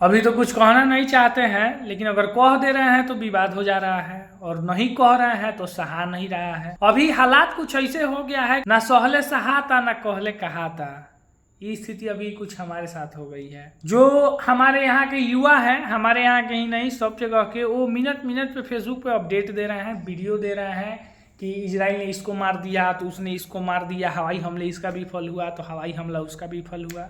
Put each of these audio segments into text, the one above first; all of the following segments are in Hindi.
अभी तो कुछ कहना नहीं चाहते हैं, लेकिन अगर कह दे रहे हैं तो विवाद हो जा रहा है, और नहीं कह रहे हैं तो सहा नहीं रहा है। अभी हालात कुछ ऐसे हो गया है, ना सहले सहाता ना कहले कहाता। ये स्थिति अभी कुछ हमारे साथ हो गई है। जो हमारे यहाँ के युवा हैं, हमारे यहाँ के ही नहीं सब जगह के, वो मिनट मिनट पे फेसबुक पे अपडेट दे रहे हैं, वीडियो दे रहे हैं कि इजराइल ने इसको मार दिया तो उसने इसको मार दिया, हवाई हमले इसका भी फल हुआ तो हवाई हमला उसका भी फल हुआ।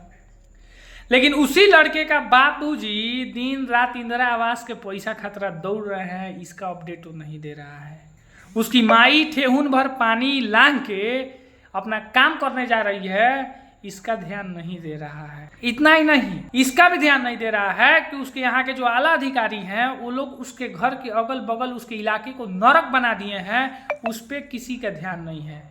लेकिन उसी लड़के का बापूजी दिन रात इंदिरा आवास के पैसा खतरा दौड़ रहे हैं, इसका अपडेट वो नहीं दे रहा है। उसकी माई ठेहुन भर पानी लांग के अपना काम करने जा रही है, इसका ध्यान नहीं दे रहा है। इतना ही नहीं, इसका भी ध्यान नहीं दे रहा है कि उसके यहाँ के जो आला अधिकारी हैं वो लोग उसके घर के अगल बगल उसके इलाके को नरक बना दिए हैं, उस पर किसी का ध्यान नहीं है।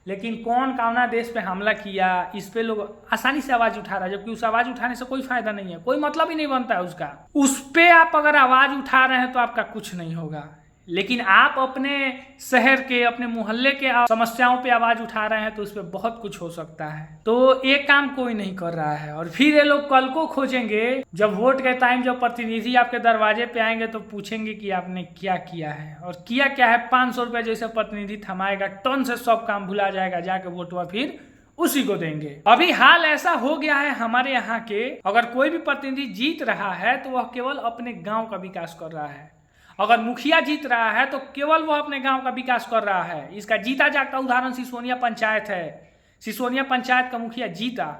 लेकिन कौन कौना देश पे हमला किया, इस पे लोग आसानी से आवाज उठा रहा है, जबकि उस आवाज उठाने से कोई फायदा नहीं है, कोई मतलब ही नहीं बनता है उसका। उस पे आप अगर आवाज उठा रहे हैं तो आपका कुछ नहीं होगा, लेकिन आप अपने शहर के, अपने मोहल्ले के समस्याओं पे आवाज उठा रहे हैं तो उस पर बहुत कुछ हो सकता है। तो एक काम कोई नहीं कर रहा है, और फिर ये लोग कल को खोजेंगे जब वोट के टाइम, जब प्रतिनिधि आपके दरवाजे पे आएंगे तो पूछेंगे कि आपने क्या किया है, और किया क्या है। 500 रुपये जैसे प्रतिनिधि थमाएगा, टन से सब काम भुला जाएगा, जाके वोटवा फिर उसी को देंगे। अभी हाल ऐसा हो गया है हमारे यहाँ के, अगर कोई भी प्रतिनिधि जीत रहा है तो वह केवल अपने गाँव का विकास कर रहा है। अगर मुखिया जीत रहा है तो केवल वो अपने गांव का विकास कर रहा है। इसका जीता जागता उदाहरण सिसोनिया पंचायत है। सिसोनिया पंचायत का मुखिया जीता,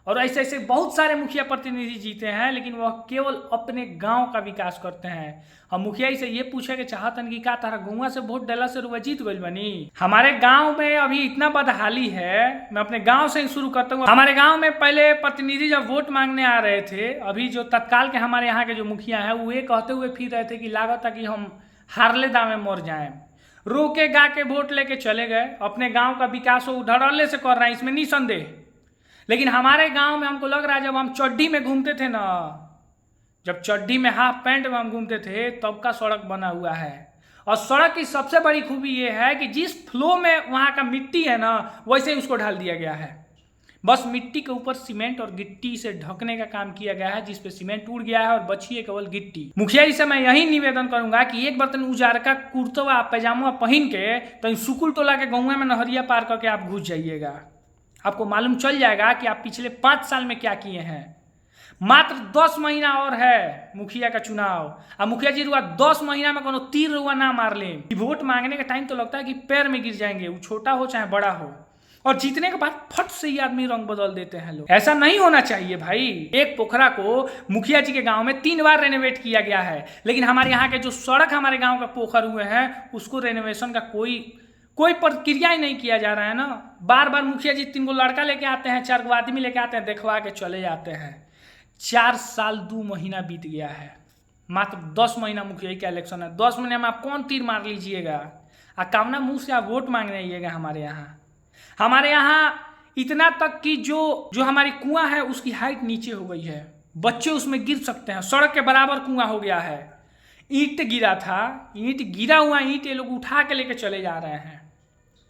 और ऐसे ऐसे बहुत सारे मुखिया प्रतिनिधि जीते हैं, लेकिन वह केवल अपने गांव का विकास करते हैं। हम मुखिया से ये पूछे कि चाहतन कि का तारा गौवा से वोट डाला से रुपये जीत गई बनी। हमारे गांव में अभी इतना बदहाली है, मैं अपने गांव से ही शुरू करता हूँ। हमारे गांव में पहले प्रतिनिधि जब वोट मांगने आ रहे थे, अभी जो तत्काल के हमारे यहाँ के जो मुखिया हैं वो ये कहते हुए फिर रहे थे कि लागत है कि हम हारले दाम में मर जाएं। रो के गा के वोट लेके चले गए, अपने गाँव का विकास वो धड़ल्ले से कर रहे हैं, इसमें निसंदेह। लेकिन हमारे गांव में हमको लग रहा है, जब हम चड्डी में घूमते थे ना, जब चड्डी में हाफ पैंट में हम घूमते थे तब का सड़क बना हुआ है। और सड़क की सबसे बड़ी खूबी ये है कि जिस फ्लो में वहां का मिट्टी है ना, वैसे ही उसको ढाल दिया गया है। बस मिट्टी के ऊपर सीमेंट और गिट्टी से ढकने का काम किया गया है, जिसपे सीमेंट उड़ गया है और बची है केवल गिट्टी। मुखिया जी से मैं यही निवेदन करूंगा कि एक बर्तन उजारका कुर्तवा पैजामा पहन के तो सुकुल टोला के गाँव में नहरिया पार करके आप घुस जाइएगा। आपको मालूम चल जाएगा कि आप पिछले 5 साल में क्या किए हैं। मात्र 10 महीना और है मुखिया का चुनाव, अब मुखिया जी रुआ 10 महीना में कोनो तीर रुआ ना मार ले। वोट मांगने का टाइम तो लगता है कि पैर में गिर जाएंगे, वो छोटा हो चाहे बड़ा हो, और जीतने के बाद फट से ही आदमी रंग बदल देते हैं लोग। ऐसा नहीं होना चाहिए भाई। एक पोखरा को मुखिया जी के गांव में 3 बार रेनोवेट किया गया है, लेकिन हमारे यहाँ के जो सड़क हमारे गाँव का पोखर हुए हैं उसको रेनोवेशन का कोई प्रक्रिया ही नहीं किया जा रहा है ना। बार बार मुखिया जी 3 गो लड़का लेके आते हैं, 4 गो आदमी लेके आते हैं, देखवा के चले जाते हैं। 4 साल 2 महीना बीत गया है, मात्र 10 महीना मुखिया का इलेक्शन है। 10 महीने में आप कौन तीर मार लीजिएगा, कामना मुंह से आप वोट मांगने आइएगा। हमारे यहाँ इतना तक कि जो हमारी कुआं है उसकी हाइट नीचे हो गई है, बच्चे उसमें गिर सकते हैं। सड़क के बराबर कुआं हो गया है। ईंट गिरा था, ईंट गिरा हुआ ईंट ये लोग उठा के लेके चले जा रहे हैं।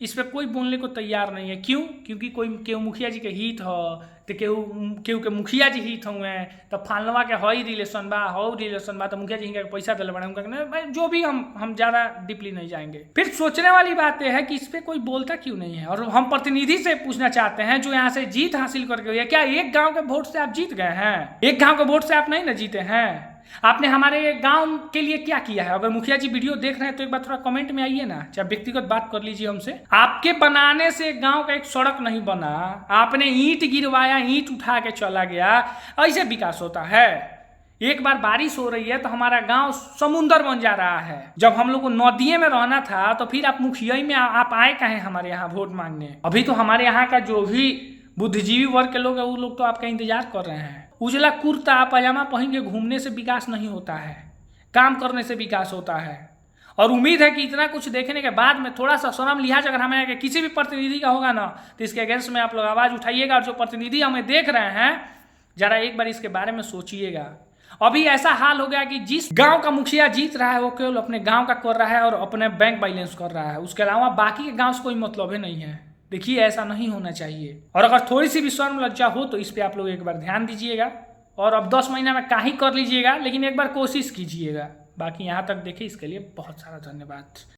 इस पर कोई बोलने को तैयार नहीं है। क्यों? क्योंकि केहू मुखिया जी के हित हो तो केहू के मुखिया जी हित हुए, तो फालवा के हई रिलेशन बा तो मुखिया जी के पैसा दिले बड़े, जो भी हम ज़्यादा डीपली नहीं जाएंगे। फिर सोचने वाली बात यह है कि इस पर कोई बोलता क्यों नहीं है। और हम प्रतिनिधि से पूछना चाहते हैं जो यहाँ से जीत हासिल करके गए, क्या एक गाँव के वोट से आप जीत गए हैं? एक गाँव के वोट से आप नहीं ना जीते हैं। आपने हमारे गांव के लिए क्या किया है? अगर मुखिया जी वीडियो देख रहे हैं तो एक बार थोड़ा कमेंट में आइए ना, चाहे व्यक्तिगत बात कर लीजिए हमसे। आपके बनाने से गांव का एक सड़क नहीं बना, आपने ईंट गिरवाया, ईंट उठा के चला गया, ऐसे विकास होता है? एक बार बारिश हो रही है तो हमारा गांव समुंदर बन जा रहा है। जब हम लोग को नदिये में रहना था तो फिर आप मुखिया में आप आए कहें हमारे यहाँ वोट मांगने? अभी तो हमारे यहाँ का जो भी बुद्धिजीवी वर्ग के लोग है वो लोग तो आपका इंतजार कर रहे हैं। उजला कुर्ता पैजामा पहन के घूमने से विकास नहीं होता है, काम करने से विकास होता है। और उम्मीद है कि इतना कुछ देखने के बाद में थोड़ा सा शर्म लिहाज अगर हमें किसी भी प्रतिनिधि का होगा ना तो इसके अगेंस्ट में आप लोग आवाज़ उठाइएगा। और जो प्रतिनिधि हमें देख रहे हैं जरा एक बार इसके बारे में सोचिएगा। अभी ऐसा हाल हो गया कि जिस गांव का मुखिया जीत रहा है वो केवल अपने गांव का कर रहा है और अपने बैंक बैलेंस कर रहा है, उसके अलावा बाकी के गांव से कोई मतलब ही नहीं है। देखिए ऐसा नहीं होना चाहिए, और अगर थोड़ी सी भी शर्म लज्जा हो तो इस पे आप लोग एक बार ध्यान दीजिएगा और अब 10 महीना में का ही कर लीजिएगा, लेकिन एक बार कोशिश कीजिएगा। बाकी यहाँ तक देखिए, इसके लिए बहुत सारा धन्यवाद।